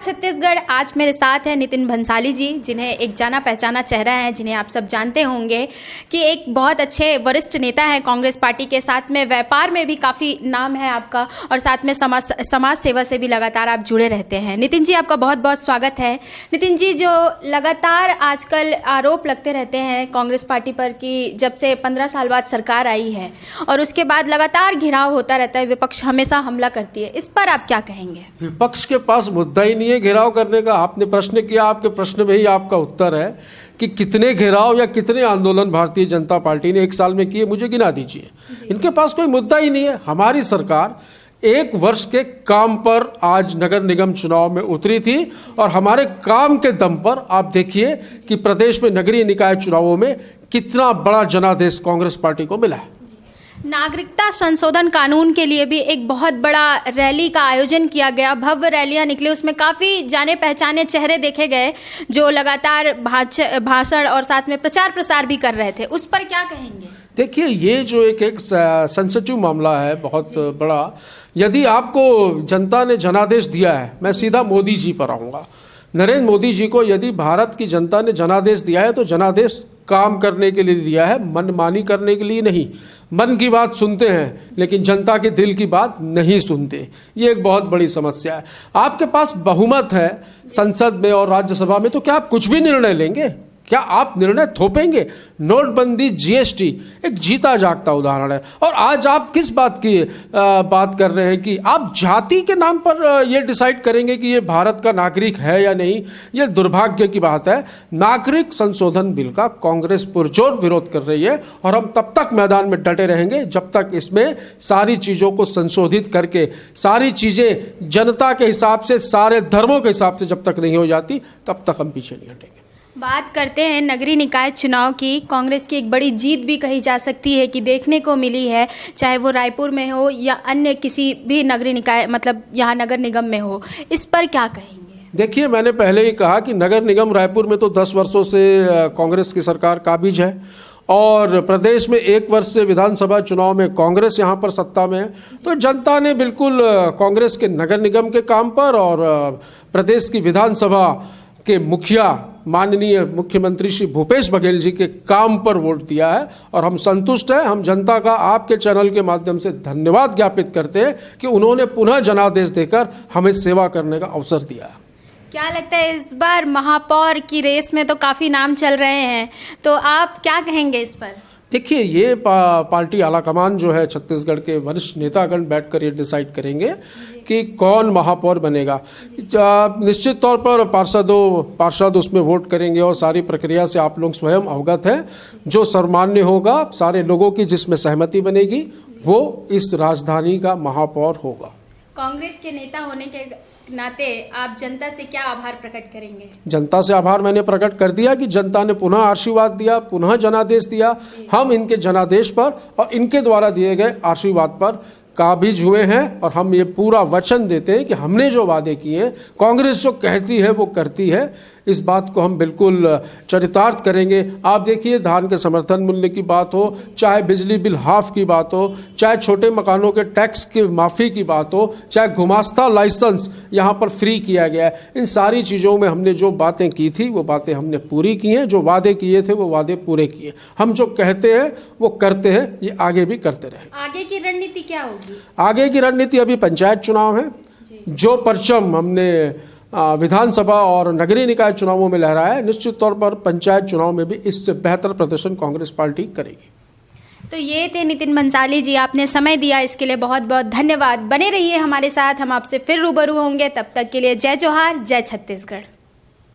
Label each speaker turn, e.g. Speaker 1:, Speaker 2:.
Speaker 1: छत्तीसगढ़। आज मेरे साथ हैं नितिन भंसाली जी, जिन्हें एक जाना पहचाना चेहरा है, जिन्हें आप सब जानते होंगे कि एक बहुत अच्छे वरिष्ठ नेता हैं कांग्रेस पार्टी के। साथ में व्यापार में भी काफ़ी नाम है आपका और साथ में समाज सेवा से भी लगातार आप जुड़े रहते हैं। नितिन जी, आपका बहुत बहुत स्वागत है। नितिन जी, जो लगातार आजकल आरोप लगते रहते हैं कांग्रेस पार्टी पर कि जब से 15 साल बाद सरकार आई है और उसके बाद लगातार घिराव होता रहता है, विपक्ष हमेशा हमला करती है, इस पर आप क्या कहेंगे?
Speaker 2: विपक्ष के पास मुद्दा ही नहीं है घेराव करने का। आपने प्रश्न किया, आपके प्रश्न में ही आपका उत्तर है कि कितने घेराव या कितने आंदोलन भारतीय जनता पार्टी ने एक साल में किए, मुझे गिना दीजिए। इनके पास कोई मुद्दा ही नहीं है। हमारी सरकार 1 वर्ष के काम पर आज नगर निगम चुनाव में उतरी थी और हमारे काम के दम पर आप देखिए कि प्रदेश में नगरीय निकाय चुनावों में कितना बड़ा जनादेश कांग्रेस पार्टी को मिला है।
Speaker 1: नागरिकता संशोधन कानून के लिए भी एक बहुत बड़ा रैली का आयोजन किया गया, भव्य रैलियां निकली, उसमें काफ़ी जाने पहचाने चेहरे देखे गए जो लगातार भाषण और साथ में प्रचार प्रसार भी कर रहे थे। उस पर क्या कहेंगे?
Speaker 2: देखिए, ये जो एक सेंसिटिव मामला है, बहुत बड़ा। यदि आपको जनता ने जनादेश दिया है, मैं सीधा मोदी जी पर आऊँगा। नरेंद्र मोदी जी को यदि भारत की जनता ने जनादेश दिया है तो जनादेश काम करने के लिए दिया है, मनमानी करने के लिए नहीं। मन की बात सुनते हैं लेकिन जनता के दिल की बात नहीं सुनते। ये एक बहुत बड़ी समस्या है। आपके पास बहुमत है संसद में और राज्यसभा में, तो क्या आप कुछ भी निर्णय लेंगे? क्या आप निर्णय थोपेंगे? नोटबंदी, जीएसटी एक जीता जागता उदाहरण है। और आज आप किस बात की बात कर रहे हैं कि आप जाति के नाम पर ये डिसाइड करेंगे कि ये भारत का नागरिक है या नहीं? ये दुर्भाग्य की बात है। नागरिक संशोधन बिल का कांग्रेस पुरजोर विरोध कर रही है और हम तब तक मैदान में डटे रहेंगे जब तक इसमें सारी चीज़ों को संशोधित करके सारी चीज़ें जनता के हिसाब से, सारे धर्मों के हिसाब से जब तक नहीं हो जाती, तब तक हम पीछे नहीं हटेंगे।
Speaker 1: बात करते हैं नगरीय निकाय चुनाव की। कांग्रेस की एक बड़ी जीत भी कही जा सकती है कि देखने को मिली है, चाहे वो रायपुर में हो या अन्य किसी भी नगरीय निकाय, मतलब यहाँ नगर निगम में हो। इस पर क्या कहेंगे?
Speaker 2: देखिए, मैंने पहले ही कहा कि नगर निगम रायपुर में तो 10 वर्षों से कांग्रेस की सरकार काबिज है और प्रदेश में 1 वर्ष से विधानसभा चुनाव में कांग्रेस यहाँ पर सत्ता में है। तो जनता ने बिल्कुल कांग्रेस के नगर निगम के काम पर और प्रदेश की विधानसभा के मुखिया माननीय मुख्यमंत्री श्री भूपेश बघेल जी के काम पर वोट दिया है और हम संतुष्ट हैं। हम जनता का आपके चैनल के माध्यम से धन्यवाद ज्ञापित करते हैं कि उन्होंने पुनः जनादेश देकर हमें सेवा करने का अवसर दिया है।
Speaker 1: क्या लगता है, इस बार महापौर की रेस में तो काफ़ी नाम चल रहे हैं, तो आप क्या कहेंगे इस पर?
Speaker 2: देखिए, ये पार्टी आलाकमान जो है, छत्तीसगढ़ के वरिष्ठ नेतागण बैठकर ये डिसाइड करेंगे कि कौन महापौर बनेगा। निश्चित तौर पर पार्षद उसमें वोट करेंगे और सारी प्रक्रिया से आप लोग स्वयं अवगत हैं। जो सर्वमान्य होगा सारे लोगों की, जिसमें सहमति बनेगी, वो इस राजधानी का महापौर होगा।
Speaker 1: कांग्रेस के नेता होने के नाते आप जनता से क्या आभार प्रकट करेंगे?
Speaker 2: जनता से आभार मैंने प्रकट कर दिया कि जनता ने पुनः आशीर्वाद दिया, पुनः जनादेश दिया। हम इनके जनादेश पर और इनके द्वारा दिए गए आशीर्वाद पर काबिज हुए हैं और हम ये पूरा वचन देते हैं कि हमने जो वादे किए, कांग्रेस जो कहती है वो करती है। इस बात को हम बिल्कुल चरितार्थ करेंगे। आप देखिए, धान के समर्थन मूल्य की बात हो, चाहे बिजली बिल हाफ की बात हो, चाहे छोटे मकानों के टैक्स की माफ़ी की बात हो, चाहे गुमास्ता लाइसेंस यहाँ पर फ्री किया गया है, इन सारी चीज़ों में हमने जो बातें की थी वो बातें हमने पूरी की हैं। जो वादे किए थे वो वादे पूरे किए। हम जो कहते हैं वो करते हैं, ये आगे भी करते रहें।
Speaker 1: आगे की रणनीति क्या होगी?
Speaker 2: आगे की रणनीति, अभी पंचायत चुनाव है। जो परचम हमने विधानसभा और नगरीय निकाय चुनावों में लहराया है, निश्चित तौर पर पंचायत चुनाव में भी इससे बेहतर प्रदर्शन कांग्रेस पार्टी करेगी।
Speaker 1: तो ये थे नितिन भंसाली जी, आपने समय दिया इसके लिए बहुत बहुत धन्यवाद। बने रहिए हमारे साथ, हम आपसे फिर रूबरू होंगे। तब तक के लिए जय जोहार, जय छत्तीसगढ़।